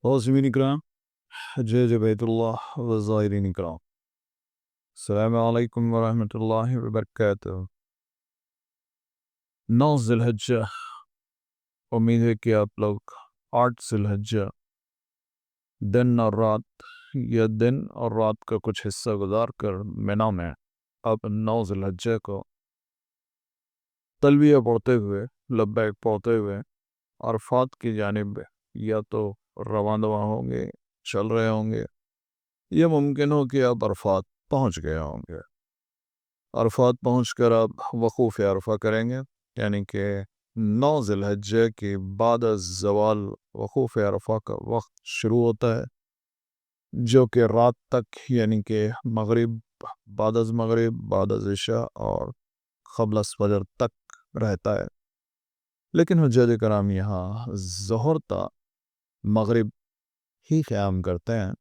عازمین اکرام، حجاج بیت اللہ وزائرین اکرام، السلام علیکم ورحمۃ اللہ وبرکاتہ۔ 9 ذی الحجہ، امید ہے کہ آپ لوگ 8 ذی الحجہ دن اور رات یا دن اور رات کا کچھ حصہ گزار کر مینا میں اب 9 ذی الحجہ کو تلبیہ پڑھتے ہوئے، لبیک پڑھتے ہوئے عرفات کی جانب یا تو رواں ہوں گے، چل رہے ہوں گے، یہ ممکن ہو کہ آپ عرفات پہنچ گئے ہوں گے۔ عرفات پہنچ کر آپ وقوف عرفہ کریں گے، یعنی کہ 9 ذی الحجہ کے بعد از زوال وقوف عرفہ کا وقت شروع ہوتا ہے، جو کہ رات تک، یعنی کہ مغرب، بعد از مغرب، بعد از عشاء اور قبل از فجر تک رہتا ہے۔ لیکن حجاج کرام یہاں ظہر تا مغرب ہی قیام کرتے ہیں،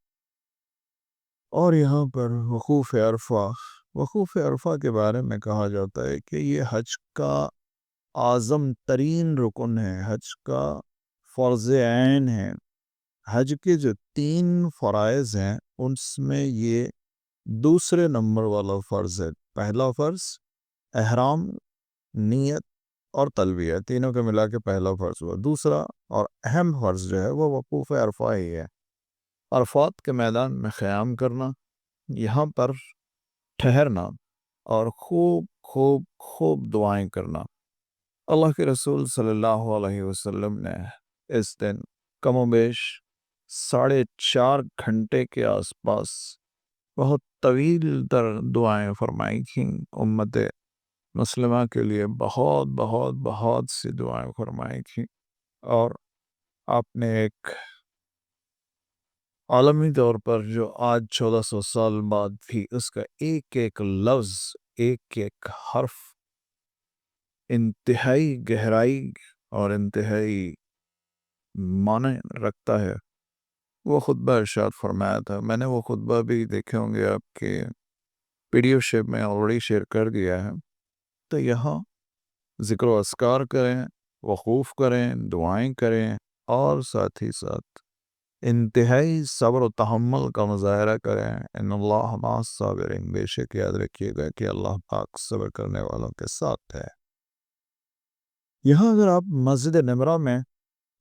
اور یہاں پر وقوف عرفہ کے بارے میں کہا جاتا ہے کہ یہ حج کا اعظم ترین رکن ہے، حج کا فرض عین ہے۔ حج کے جو 3 فرائض ہیں ان میں یہ دوسرے نمبر والا فرض ہے۔ پہلا فرض احرام، نیت اور تلبیہ، تینوں کو ملا کے پہلا فرض ہوا۔ دوسرا اور اہم فرض جو ہے وہ وقوف عرفہ ہی ہے، عرفات کے میدان میں قیام کرنا، یہاں پر ٹھہرنا اور خوب خوب خوب دعائیں کرنا۔ اللہ کے رسول صلی اللہ علیہ وسلم نے اس دن کم و بیش 4.5 گھنٹے کے آس پاس بہت طویل تر دعائیں فرمائی تھیں، امت مسلمہ کے لیے بہت بہت بہت سی دعائیں فرمائی تھیں، اور آپ نے ایک عالمی طور پر جو آج 1400 سال بعد بھی اس کا ایک ایک لفظ، ایک ایک حرف انتہائی گہرائی اور انتہائی معنی رکھتا ہے، وہ خطبہ ارشاد فرمایا تھا۔ میں نے وہ خطبہ بھی دیکھے ہوں گے، آپ کے پی ڈی ایف شیپ میں آلریڈی شیئر کر دیا ہے۔ تو یہاں ذکر و اذکار کریں، وقوف کریں، دعائیں کریں، اور ساتھ ہی ساتھ انتہائی صبر و تحمل کا مظاہرہ کریں۔ ان اللہ مع الصابرین، بے شک یاد رکھیے گا کہ اللہ پاک صبر کرنے والوں کے ساتھ ہے۔ یہاں اگر آپ مسجد نمرہ میں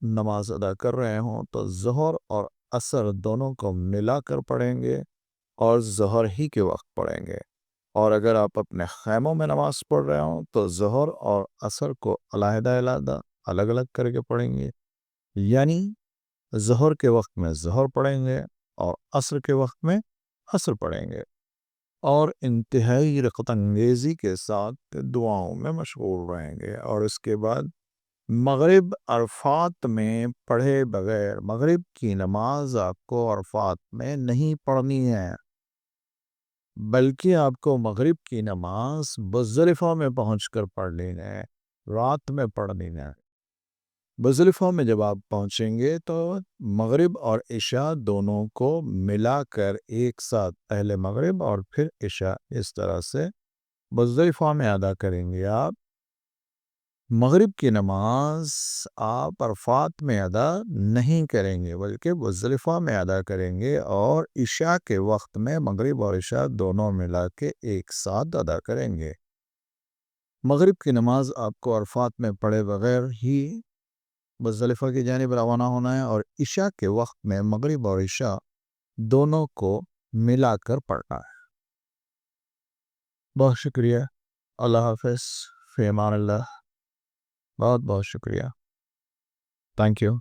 نماز ادا کر رہے ہوں تو ظہر اور عصر دونوں کو ملا کر پڑھیں گے اور ظہر ہی کے وقت پڑھیں گے، اور اگر آپ اپنے خیموں میں نماز پڑھ رہے ہوں تو ظہر اور عصر کو علیحدہ علیحدہ الگ الگ کر کے پڑھیں گے، یعنی ظہر کے وقت میں ظہر پڑھیں گے اور عصر کے وقت میں عصر پڑھیں گے، اور انتہائی رغبت انگیزی کے ساتھ دعاؤں میں مشغول رہیں گے۔ اور اس کے بعد مغرب عرفات میں پڑھے بغیر مغرب کی نماز آپ کو عرفات میں نہیں پڑھنی ہے، بلکہ آپ کو مغرب کی نماز مزدلفہ میں پہنچ کر پڑھنی ہے، رات میں پڑھنی ہے۔ مزدلفہ میں جب آپ پہنچیں گے تو مغرب اور عشاء دونوں کو ملا کر ایک ساتھ، پہلے مغرب اور پھر عشاء، اس طرح سے مزدلفہ میں ادا کریں گے۔ آپ مغرب کی نماز آپ عرفات میں ادا نہیں کریں گے، بلکہ مزدلفہ میں ادا کریں گے، اور عشاء کے وقت میں مغرب اور عشاء دونوں ملا کے ایک ساتھ ادا کریں گے۔ مغرب کی نماز آپ کو عرفات میں پڑھے بغیر ہی مزدلفہ کی جانب روانہ ہونا ہے، اور عشاء کے وقت میں مغرب اور عشاء دونوں کو ملا کر پڑھنا ہے۔ بہت شکریہ، اللہ حافظ، فی امان اللہ، بہت بہت شکریہ، تھینک یو۔